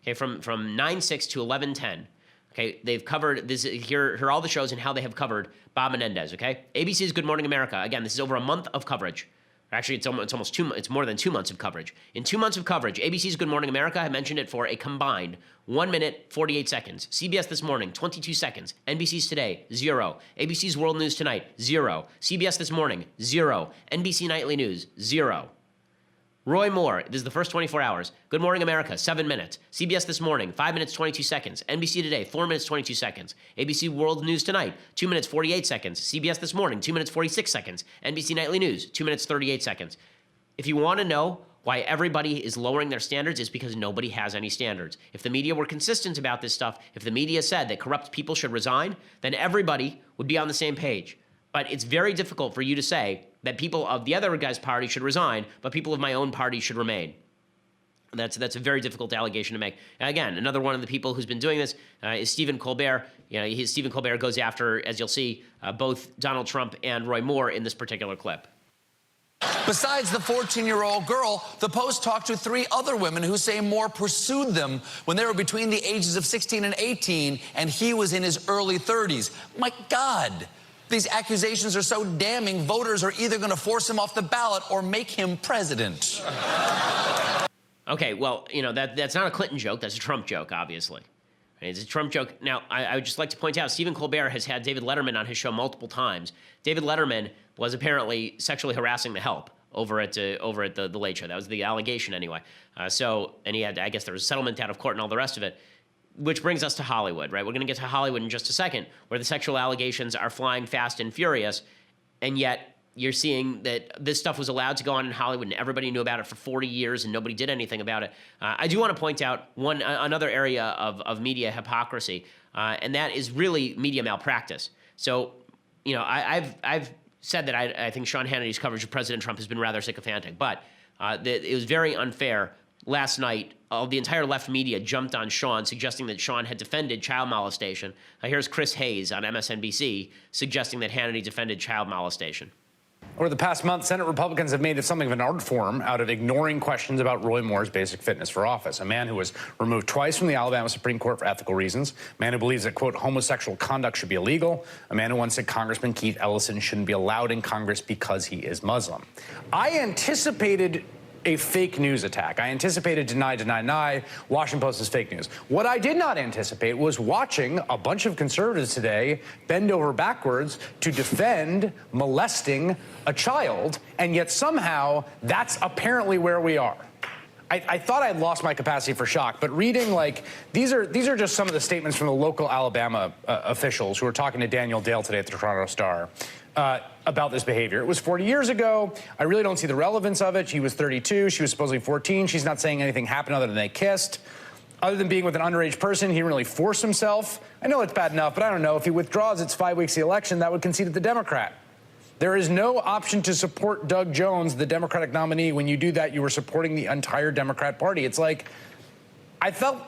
Okay, from 9/6 to 11/10. Okay, they've covered this. Here are all the shows and how they have covered Bob Menendez. Okay, ABC's Good Morning America. Again, this is over a month of coverage. Actually, it's more than 2 months of coverage. In 2 months of coverage, ABC's Good Morning America have mentioned it for a combined 1 minute 48 seconds. CBS This Morning 22 seconds. NBC's Today 0. ABC's World News Tonight 0. CBS This Morning 0. NBC Nightly News 0. Roy Moore, this is the first 24 hours. Good Morning America, 7 minutes. CBS This Morning, 5 minutes, 22 seconds. NBC Today, 4 minutes, 22 seconds. ABC World News Tonight, 2 minutes, 48 seconds. CBS This Morning, 2 minutes, 46 seconds. NBC Nightly News, 2 minutes, 38 seconds. If you want to know why everybody is lowering their standards is because nobody has any standards. If the media were consistent about this stuff, if the media said that corrupt people should resign, then everybody would be on the same page. But it's very difficult for you to say that people of the other guy's party should resign, but people of my own party should remain. That's a very difficult allegation to make. And again, another one of the people who's been doing this is Stephen Colbert. Stephen Colbert goes after, as you'll see, both Donald Trump and Roy Moore in this particular clip. Besides the 14-year-old girl, the Post talked to 3 other women who say Moore pursued them when they were between the ages of 16 and 18, and he was in his early 30s. My God, these accusations are so damning, voters are either going to force him off the ballot or make him president. Okay, well, that's not a Clinton joke. That's a Trump joke, obviously. It's a Trump joke. Now, I would just like to point out, Stephen Colbert has had David Letterman on his show multiple times. David Letterman was apparently sexually harassing the help over at the Late Show. That was the allegation anyway. And he had, I guess there was a settlement out of court and all the rest of it, which brings us to Hollywood, right? We're going to get to Hollywood in just a second, where the sexual allegations are flying fast and furious, and yet you're seeing that this stuff was allowed to go on in Hollywood and everybody knew about it for 40 years and nobody did anything about it. I do want to point out another area of media hypocrisy, and that is really media malpractice. So, I've said that I think Sean Hannity's coverage of President Trump has been rather sycophantic, but it was very unfair. Last night, the entire left media jumped on Sean, suggesting that Sean had defended child molestation. Here's Chris Hayes on MSNBC suggesting that Hannity defended child molestation. Over the past month, Senate Republicans have made something of an art form out of ignoring questions about Roy Moore's basic fitness for office, a man who was removed twice from the Alabama Supreme Court for ethical reasons, a man who believes that, quote, homosexual conduct should be illegal, a man who once said Congressman Keith Ellison shouldn't be allowed in Congress because he is Muslim. I anticipated a fake news attack. I anticipated deny, Washington Post is fake news. What I did not anticipate was watching a bunch of conservatives today bend over backwards to defend molesting a child, and yet somehow that's apparently where we are. I thought I'd lost my capacity for shock, but reading, these are just some of the statements from the local Alabama officials who were talking to Daniel Dale today at the Toronto Star about this behavior. It was 40 years ago. I really don't see the relevance of it. She was 32. She was supposedly 14. She's not saying anything happened other than they kissed. Other than being with an underage person, he didn't really force himself. I know it's bad enough, but I don't know. If he withdraws, it's 5 weeks of the election. That would concede it the Democrat. There is no option to support Doug Jones, the Democratic nominee. When you do that, you are supporting the entire Democrat Party. It's like, I felt,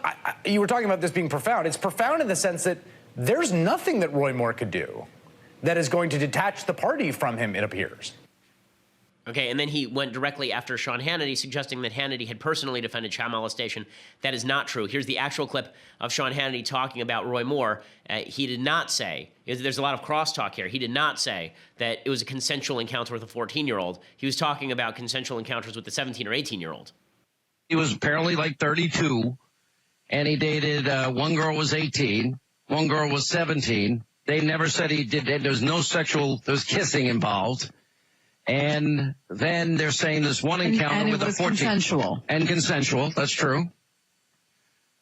you were talking about this being profound. It's profound in the sense that there's nothing that Roy Moore could do that is going to detach the party from him, it appears. Okay, and then he went directly after Sean Hannity, suggesting that Hannity had personally defended child molestation. That is not true. Here's the actual clip of Sean Hannity talking about Roy Moore. He did not say, there's a lot of crosstalk here, he did not say that it was a consensual encounter with a 14-year-old. He was talking about consensual encounters with the 17 or 18-year-old. He was apparently 32, and he dated, one girl was 18, one girl was 17. They never said he did, there was kissing involved. And then they're saying this one encounter with a 14. Consensual. And consensual, that's true.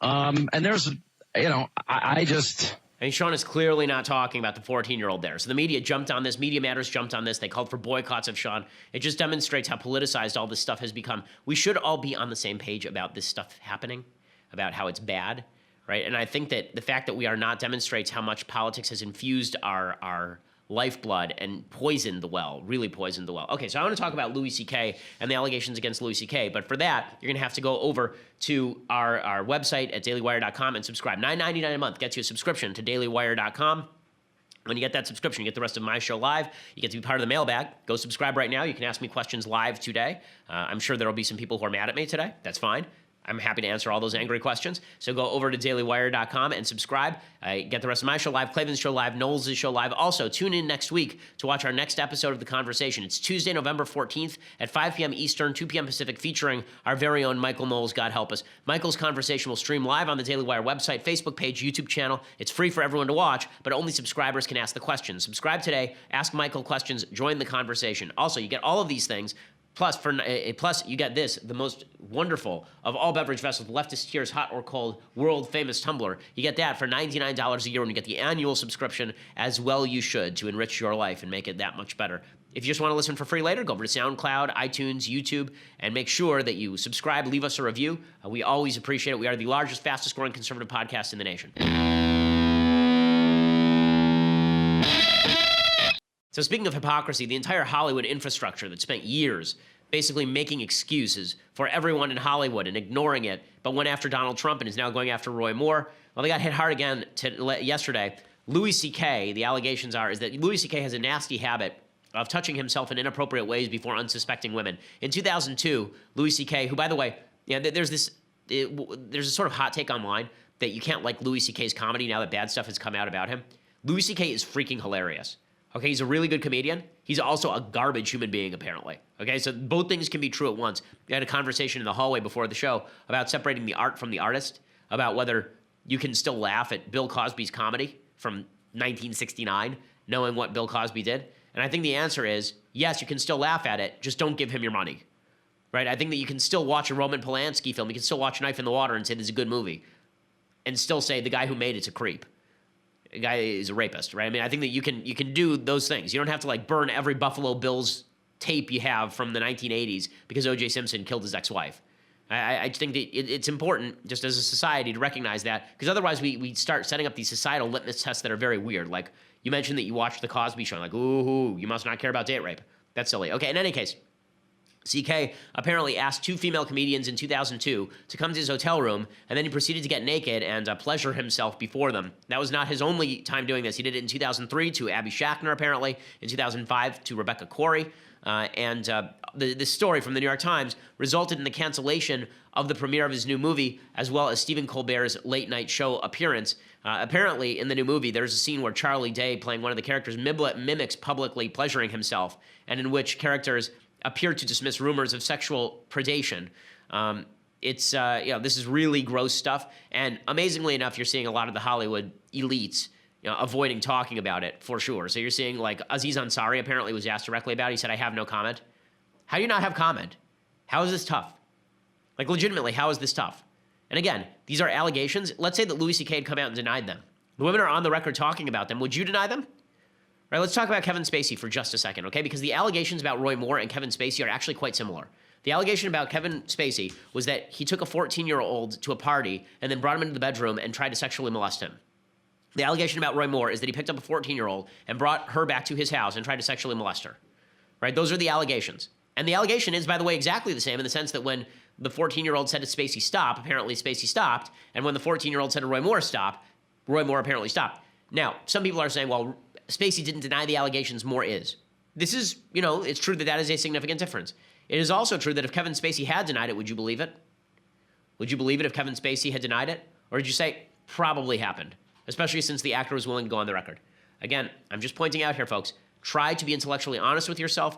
And there's, I just... And Sean is clearly not talking about the 14-year-old there. So the media jumped on this. Media Matters jumped on this. They called for boycotts of Sean. It just demonstrates how politicized all this stuff has become. We should all be on the same page about this stuff happening, about how it's bad, right? And I think that the fact that we are not demonstrates how much politics has infused our lifeblood and poisoned the well, really poisoned the well. Okay, so I want to talk about Louis C.K. and the allegations against Louis C.K., but for that, you're going to have to go over to our website at dailywire.com and subscribe. $9.99 a month gets you a subscription to dailywire.com. When you get that subscription, you get the rest of my show live. You get to be part of the mailbag. Go subscribe right now. You can ask me questions live today. I'm sure there will be some people who are mad at me today. That's fine. I'm happy to answer all those angry questions. So go over to dailywire.com and subscribe. Get the rest of my show live, Clavin's show live, Knowles' show live. Also, tune in next week to watch our next episode of The Conversation. It's Tuesday, November 14th at 5 p.m. Eastern, 2 p.m. Pacific, featuring our very own Michael Knowles, God help us. Michael's conversation will stream live on the Daily Wire website, Facebook page, YouTube channel. It's free for everyone to watch, but only subscribers can ask the questions. Subscribe today, ask Michael questions, join the conversation. Also, you get all of these things. Plus, you get this, the most wonderful of all beverage vessels, leftist tears, hot or cold, world-famous tumbler. You get that for $99 a year, and you get the annual subscription as well you should to enrich your life and make it that much better. If you just want to listen for free later, go over to SoundCloud, iTunes, YouTube, and make sure that you subscribe, leave us a review. We always appreciate it. We are the largest, fastest growing conservative podcast in the nation. So speaking of hypocrisy, the entire Hollywood infrastructure that spent years basically making excuses for everyone in Hollywood and ignoring it, but went after Donald Trump and is now going after Roy Moore. Well, they got hit hard again yesterday. Louis C.K., the allegations is that Louis C.K. has a nasty habit of touching himself in inappropriate ways before unsuspecting women. In 2002, Louis C.K., who, by the way, there's a sort of hot take online that you can't like Louis C.K.'s comedy now that bad stuff has come out about him. Louis C.K. is freaking hilarious. Okay, he's a really good comedian. He's also a garbage human being, apparently. Okay, so both things can be true at once. We had a conversation in the hallway before the show about separating the art from the artist, about whether you can still laugh at Bill Cosby's comedy from 1969, knowing what Bill Cosby did. And I think the answer is, yes, you can still laugh at it, just don't give him your money. Right? I think that you can still watch a Roman Polanski film, you can still watch Knife in the Water and say this is a good movie, and still say the guy who made it's a creep. The guy is a rapist, right? I mean, I think that you can do those things. You don't have to like burn every Buffalo Bills tape you have from the 1980s because O.J. Simpson killed his ex-wife. I think that it's important just as a society to recognize that, because otherwise we start setting up these societal litmus tests that are very weird. Like you mentioned that you watched the Cosby Show, like, ooh, you must not care about date rape. That's silly. Okay, in any case, CK apparently asked two female comedians in 2002 to come to his hotel room, and then he proceeded to get naked and pleasure himself before them. That was not his only time doing this. He did it in 2003 to Abby Schachner, apparently, in 2005 to Rebecca Corey. This story from the New York Times resulted in the cancellation of the premiere of his new movie, as well as Stephen Colbert's late-night show appearance. Apparently, in the new movie, there's a scene where Charlie Day, playing one of the characters, mimics publicly pleasuring himself, and in which characters appear to dismiss rumors of sexual predation. This is really gross stuff, and amazingly enough, you're seeing a lot of the Hollywood elites avoiding talking about it, for sure. So you're seeing, like, Aziz Ansari apparently was asked directly about it. He said, I have no comment. How do you not have comment? How is this tough? Like, legitimately, how is this tough? And again, these are allegations. Let's say that Louis C.K. had come out and denied them. The women are on the record talking about them. Would you deny them? Right, let's talk about Kevin Spacey for just a second, okay? Because the allegations about Roy Moore and Kevin Spacey are actually quite similar. The allegation about Kevin Spacey was that he took a 14-year-old to a party and then brought him into the bedroom and tried to sexually molest him. The allegation about Roy Moore is that he picked up a 14-year-old and brought her back to his house and tried to sexually molest her. Right? Those are the allegations. And the allegation is, by the way, exactly the same in the sense that when the 14-year-old said to Spacey, stop, apparently Spacey stopped. And when the 14-year-old said to Roy Moore, stop, Roy Moore apparently stopped. Now, some people are saying, well, Spacey didn't deny the allegations, Moore is. This is, it's true that is a significant difference. It is also true that if Kevin Spacey had denied it, would you believe it? Would you believe it if Kevin Spacey had denied it? Or did you say, probably happened? Especially since the actor was willing to go on the record. Again, I'm just pointing out here, folks, try to be intellectually honest with yourself.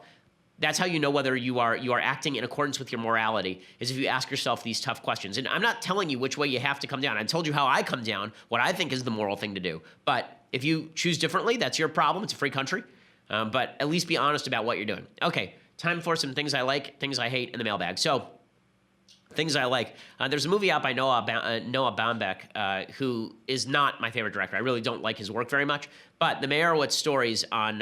That's how you know whether you are acting in accordance with your morality, is if you ask yourself these tough questions. And I'm not telling you which way you have to come down. I told you how I come down, what I think is the moral thing to do. But if you choose differently, that's your problem. It's a free country. But at least be honest about what you're doing. Okay, time for some things I like, things I hate in the mailbag. So, things I like. There's a movie out by Noah Baumbach, who is not my favorite director. I really don't like his work very much. But the Meyerowitz stories on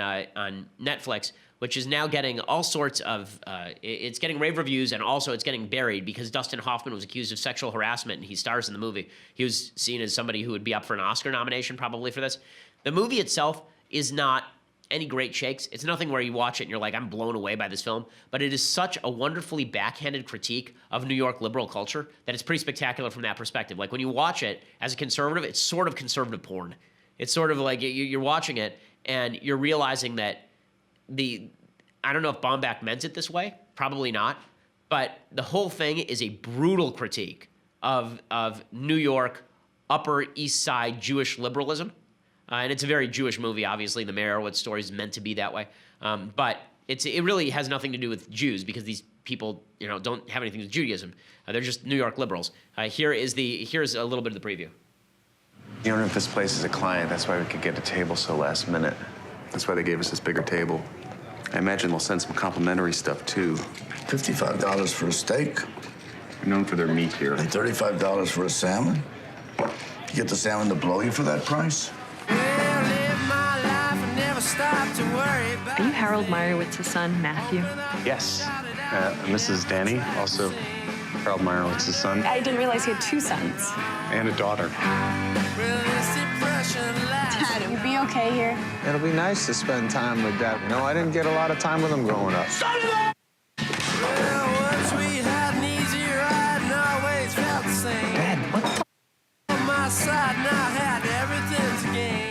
Netflix, which is now getting all sorts of, it's getting rave reviews, and also it's getting buried because Dustin Hoffman was accused of sexual harassment and he stars in the movie. He was seen as somebody who would be up for an Oscar nomination probably for this. The movie itself is not any great shakes. It's nothing where you watch it and you're like, I'm blown away by this film. But it is such a wonderfully backhanded critique of New York liberal culture that it's pretty spectacular from that perspective. Like when you watch it as a conservative, it's sort of conservative porn. It's sort of like you're watching it and you're realizing that I don't know if Baumbach meant it this way, probably not, but the whole thing is a brutal critique of New York Upper East Side Jewish liberalism. And it's a very Jewish movie, obviously. The Meyerowitz story is meant to be that way. But it really has nothing to do with Jews because these people, don't have anything to do with Judaism. They're just New York liberals. Here's a little bit of the preview. The owner of this place is a client. That's why we could get a table so last minute. That's why they gave us this bigger table. I imagine they'll send some complimentary stuff, too. $55 for a steak. We're known for their meat here. And $35 for a salmon? You get the salmon to blow you for that price? Are you Harold Meyerowitz's son, Matthew? Yes. Mrs. Danny, also Harold Meyerowitz's son. I didn't realize you had two sons. And a daughter. Dad, you'll be okay here. It'll be nice to spend time with Dad. You know, I didn't get a lot of time with him growing up. Dad, what the?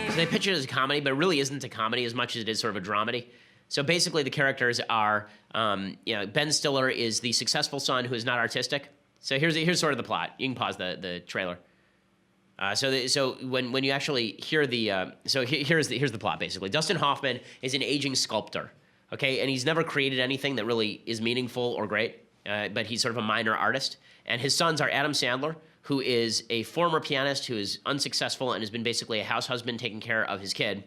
So they pitch it as a comedy, but it really isn't a comedy as much as it is sort of a dramedy. So basically, the characters are, Ben Stiller is the successful son who is not artistic. So here's sort of the plot. You can pause the trailer. So when you actually hear the here's the plot basically. Dustin Hoffman is an aging sculptor, okay, and he's never created anything that really is meaningful or great, but he's sort of a minor artist. And his sons are Adam Sandler, who is a former pianist who is unsuccessful and has been basically a house husband taking care of his kid.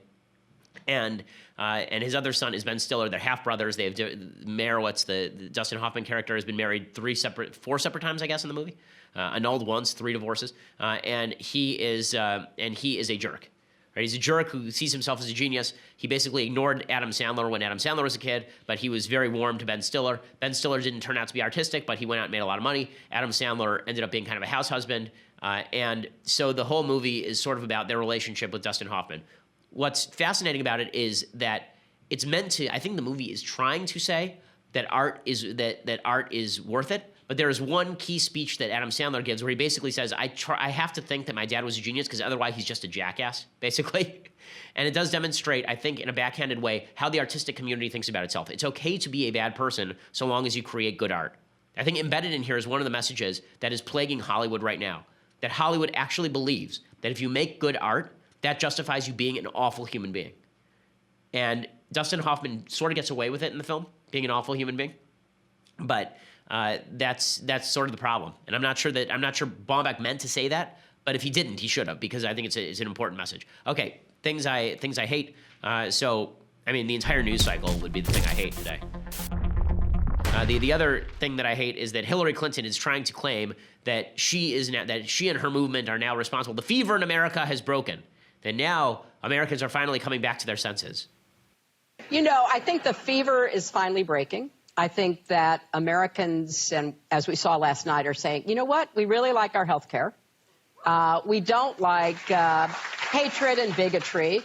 And his other son is Ben Stiller. They're half brothers. They have Meyerowitz, the Dustin Hoffman character, has been married four separate times, I guess, in the movie. Annulled once, 3 divorces, and he is a jerk. Right? He's a jerk who sees himself as a genius. He basically ignored Adam Sandler when Adam Sandler was a kid, but he was very warm to Ben Stiller. Ben Stiller didn't turn out to be artistic, but he went out and made a lot of money. Adam Sandler ended up being kind of a house husband, and so the whole movie is sort of about their relationship with Dustin Hoffman. What's fascinating about it is that it's meant to. I think the movie is trying to say that art is worth it. But there is one key speech that Adam Sandler gives where he basically says, I have to think that my dad was a genius because otherwise he's just a jackass, basically. And it does demonstrate, I think, in a backhanded way, how the artistic community thinks about itself. It's okay to be a bad person so long as you create good art. I think embedded in here is one of the messages that is plaguing Hollywood right now, that Hollywood actually believes that if you make good art, that justifies you being an awful human being. And Dustin Hoffman sort of gets away with it in the film, being an awful human being. But that's sort of the problem, and I'm not sure Baumbach meant to say that, but if he didn't, he should have, because I think it's an important message. Okay, things I hate. So I mean, the entire news cycle would be the thing I hate today. The other thing that I hate is that Hillary Clinton is trying to claim that she and her movement are now responsible. The fever in America has broken. That now Americans are finally coming back to their senses. You know, I think the fever is finally breaking. I think that Americans, and as we saw last night, are saying, you know what, we really like our health care. We don't like hatred and bigotry,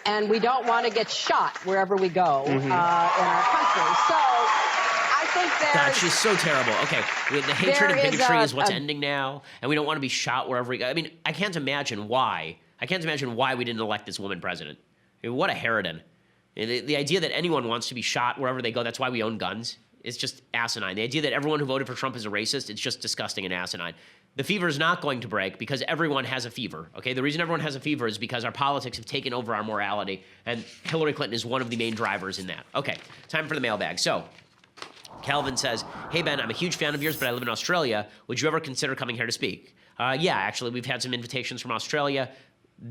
and we don't want to get shot wherever we go in our country. So I think God, she's so terrible. Okay, the hatred and bigotry is what's ending now, and we don't want to be shot wherever we go. I mean, I can't imagine why we didn't elect this woman president. I mean, what a harridan. The idea that anyone wants to be shot wherever they go, that's why we own guns, is just asinine. The idea that everyone who voted for Trump is a racist, it's just disgusting and asinine. The fever is not going to break because everyone has a fever, okay? The reason everyone has a fever is because our politics have taken over our morality, and Hillary Clinton is one of the main drivers in that. Okay, time for the mailbag. So, Calvin says, hey, Ben, I'm a huge fan of yours, but I live in Australia. Would you ever consider coming here to speak? Yeah, actually, we've had some invitations from Australia.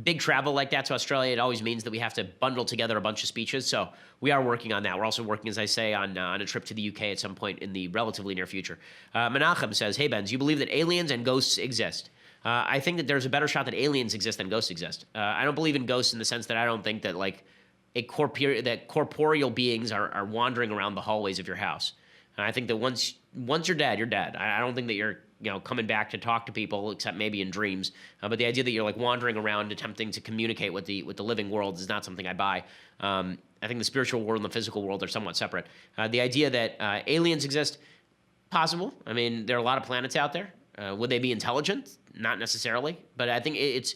Big travel like that to Australia, it always means that we have to bundle together a bunch of speeches. So we are working on that. We're also working, as I say, on a trip to the UK at some point in the relatively near future. Menachem says, hey, Ben, do you believe that aliens and ghosts exist? I think that there's a better shot that aliens exist than ghosts exist. I don't believe in ghosts in the sense that I don't think that like that corporeal beings are wandering around the hallways of your house. I think that once you're dead, you're dead. I don't think that you're coming back to talk to people, except maybe in dreams. But the idea that you're like wandering around attempting to communicate with the living world is not something I buy. I think the spiritual world and the physical world are somewhat separate. The idea that aliens exist, possible. I mean, there are a lot of planets out there. Would they be intelligent? Not necessarily. But I think it's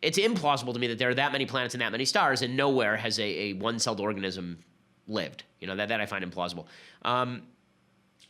implausible to me that there are that many planets and that many stars, and nowhere has a one-celled organism lived. That I find implausible.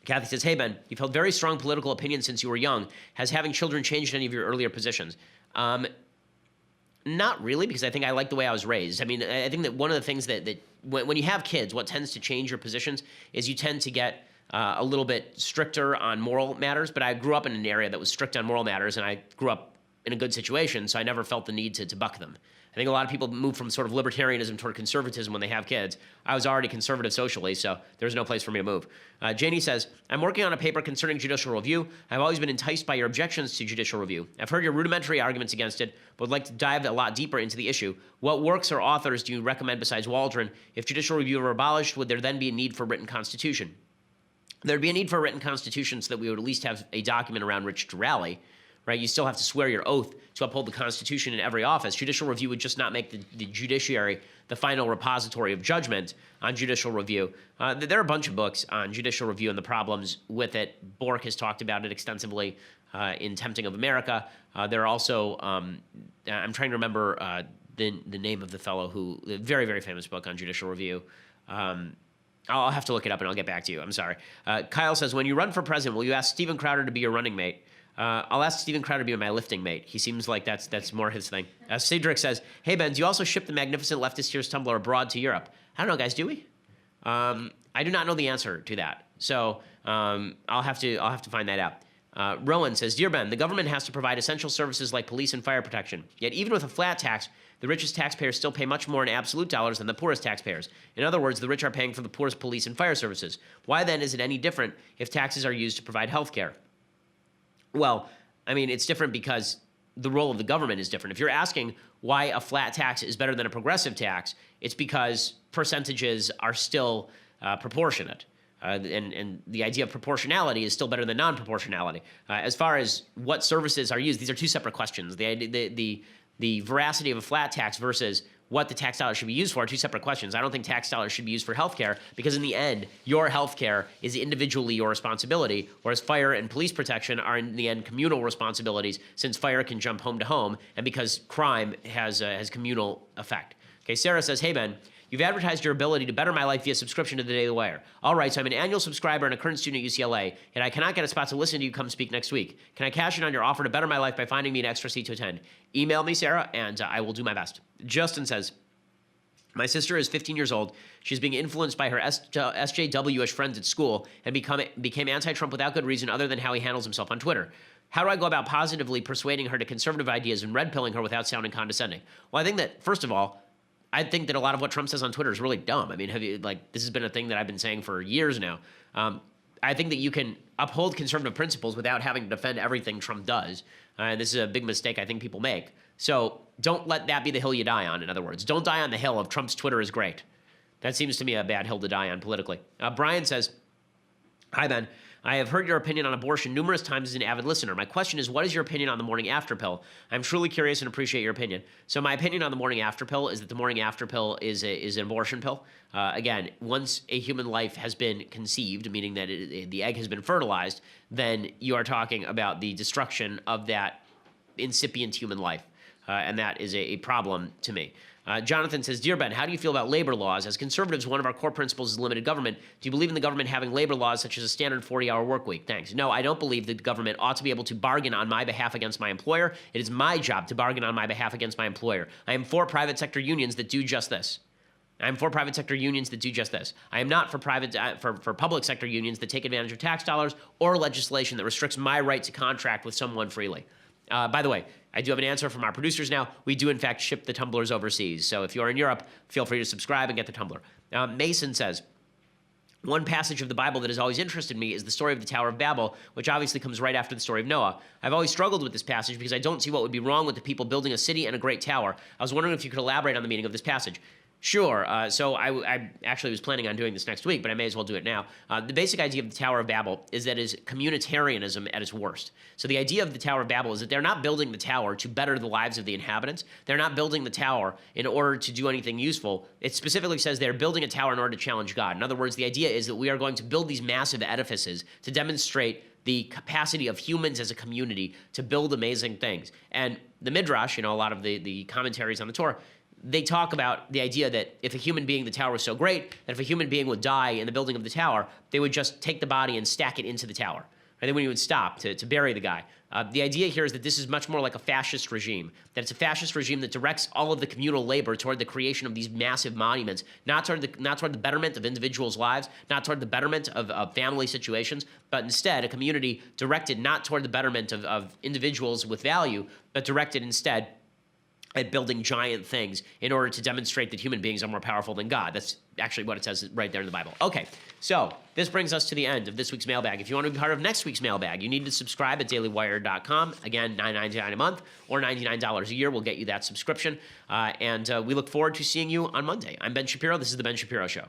Kathy says, hey, Ben, you've held very strong political opinions since you were young. Has having children changed any of your earlier positions? Not really, because I think I like the way I was raised. I mean, I think that one of the things that when you have kids, what tends to change your positions is you tend to get a little bit stricter on moral matters. But I grew up in an area that was strict on moral matters, and I grew up in a good situation, so I never felt the need to buck them. I think a lot of people move from sort of libertarianism toward conservatism when they have kids. I was already conservative socially, so there's no place for me to move. Janie says, I'm working on a paper concerning judicial review. I've always been enticed by your objections to judicial review. I've heard your rudimentary arguments against it, but would like to dive a lot deeper into the issue. What works or authors do you recommend besides Waldron? If judicial review were abolished, would there then be a need for a written constitution? There'd be a need for a written constitution so that we would at least have a document around which to rally. Right, you still have to swear your oath to uphold the Constitution in every office. Judicial review would just not make the judiciary the final repository of judgment on judicial review. There are a bunch of books on judicial review and the problems with it. Bork has talked about it extensively in Tempting of America. There are also, I'm trying to remember the name of the fellow who, a very, very famous book on judicial review. I'll have to look it up and I'll get back to you. I'm sorry. Kyle says, when you run for president, will you ask Steven Crowder to be your running mate? I'll ask Steven Crowder to be my lifting mate. He seems like that's more his thing. Cedric says, hey, Ben, do you also ship the magnificent leftist tears tumbler abroad to Europe? I don't know, guys, do we? I do not know the answer to that. So I'll have to find that out. Rowan says, Dear Ben, the government has to provide essential services like police and fire protection. Yet even with a flat tax, the richest taxpayers still pay much more in absolute dollars than the poorest taxpayers. In other words, the rich are paying for the poorest police and fire services. Why then is it any different if taxes are used to provide health care? Well, I mean, it's different because the role of the government is different. If you're asking why a flat tax is better than a progressive tax, it's because percentages are still proportionate. And the idea of proportionality is still better than non-proportionality. As far as what services are used, these are two separate questions. The veracity of a flat tax versus what the tax dollars should be used for are two separate questions. I don't think tax dollars should be used for healthcare because in the end, your healthcare is individually your responsibility, whereas fire and police protection are in the end communal responsibilities since fire can jump home to home and because crime has communal effect. Okay, Sarah says, hey, Ben, you've advertised your ability to better my life via subscription to the Daily Wire. All right, so I'm an annual subscriber and a current student at UCLA, and I cannot get a spot to listen to you come speak next week. Can I cash in on your offer to better my life by finding me an extra seat to attend? Email me, Sarah, and I will do my best. Justin says, my sister is 15 years old. She's being influenced by her SJW-ish friends at school and became anti-Trump without good reason other than how he handles himself on Twitter. How do I go about positively persuading her to conservative ideas and red-pilling her without sounding condescending? Well, I think that, first of all, I think that a lot of what Trump says on Twitter is really dumb. I mean, this has been a thing that I've been saying for years now. I think that you can uphold conservative principles without having to defend everything Trump does. And this is a big mistake I think people make. So don't let that be the hill you die on, in other words. Don't die on the hill of Trump's Twitter is great. That seems to me a bad hill to die on politically. Brian says, hi, Ben. I have heard your opinion on abortion numerous times as an avid listener. My question is, what is your opinion on the morning after pill? I'm truly curious and appreciate your opinion. So my opinion on the morning after pill is that the morning after pill is an abortion pill. Again, once a human life has been conceived, meaning that the egg has been fertilized, then you are talking about the destruction of that incipient human life. And that is a problem to me. Jonathan says, Dear Ben, how do you feel about labor laws? As conservatives, one of our core principles is limited government. Do you believe in the government having labor laws such as a standard 40-hour work week? Thanks. No, I don't believe that the government ought to be able to bargain on my behalf against my employer. It is my job to bargain on my behalf against my employer. I am for private sector unions that do just this. I'm for private sector unions that do just this. I am not for for public sector unions that take advantage of tax dollars or legislation that restricts my right to contract with someone freely. By the way, I do have an answer from our producers now. We do, in fact, ship the tumblers overseas. So if you're in Europe, feel free to subscribe and get the tumbler. Mason says, one passage of the Bible that has always interested me is the story of the Tower of Babel, which obviously comes right after the story of Noah. I've always struggled with this passage because I don't see what would be wrong with the people building a city and a great tower. I was wondering if you could elaborate on the meaning of this passage. Sure. So I actually was planning on doing this next week, but I may as well do it now. The basic idea of the Tower of Babel is that it is communitarianism at its worst. So the idea of the Tower of Babel is that they're not building the tower to better the lives of the inhabitants. They're not building the tower in order to do anything useful. It specifically says they're building a tower in order to challenge God. In other words, the idea is that we are going to build these massive edifices to demonstrate the capacity of humans as a community to build amazing things. And the Midrash, a lot of the commentaries on the Torah, they talk about the idea that if a human being, the tower was so great, that if a human being would die in the building of the tower, they would just take the body and stack it into the tower. And then when you would stop to bury the guy. The idea here is that this is much more like a fascist regime, that it's a fascist regime that directs all of the communal labor toward the creation of these massive monuments, not toward the betterment of individuals' lives, not toward the betterment of family situations, but instead a community directed not toward the betterment of individuals with value, but directed instead at building giant things in order to demonstrate that human beings are more powerful than God. That's actually what it says right there in the Bible. Okay, so this brings us to the end of this week's mailbag. If you want to be part of next week's mailbag, you need to subscribe at dailywire.com. Again, $9.99 a month or $99 a year will get you that subscription. And we look forward to seeing you on Monday. I'm Ben Shapiro. This is The Ben Shapiro Show.